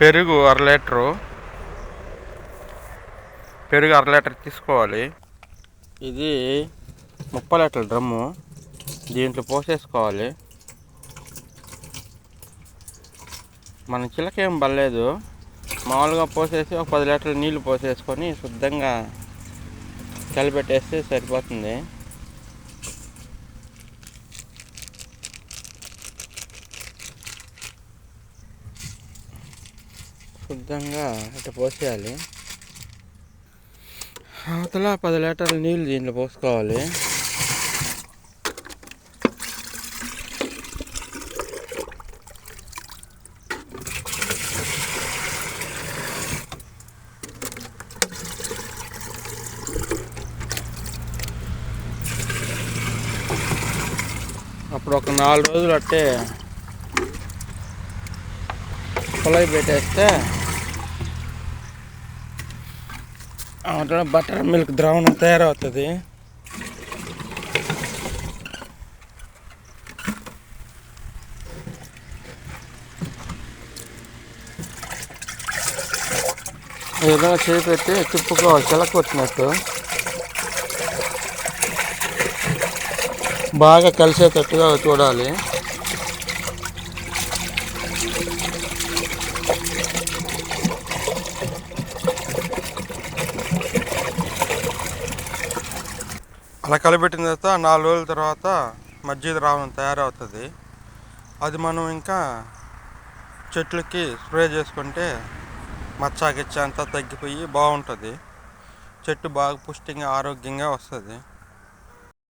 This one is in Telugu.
పెరుగు అర లీటర్ తీసుకోవాలి. ఇది 30 లీటర్ల డ్రమ్ము. దీంట్లో పోసేసుకోవాలి. మన చిలకేం బలేదు, మామూలుగా పోసేసి ఒక 10 లీటర్ల నీళ్లు పోసేసుకొని శుద్ధంగా కలిపెట్టేస్తే సరిపోతుంది. శుద్ధంగా ఇట్లా పోసేయాలి. అవతల 10 లీటర్ల నీళ్ళు దీంట్లో పోసుకోవాలి. అప్పుడు ఒక 4 రోజులు అట్టే పొలై పెట్టేస్తే అట్లా బటర్ మిల్క్ ద్రావణం తయారవుతుంది. ఏదో చేపెట్టి తిప్పుకోవాలి, చిలకొచ్చినట్టు బాగా కలిసేటట్టుగా చూడాలి. అలా కలిపెట్టిన తర్వాత 4 రోజుల తర్వాత మజ్జిగ ద్రావణం తయారవుతుంది. అది మనం ఇంకా చెట్లకి స్ప్రే చేసుకుంటే మచ్చ గిచ్చ అంతా తగ్గిపోయి బాగుంటుంది. చెట్టు బాగా పుష్టిగా ఆరోగ్యంగా వస్తుంది.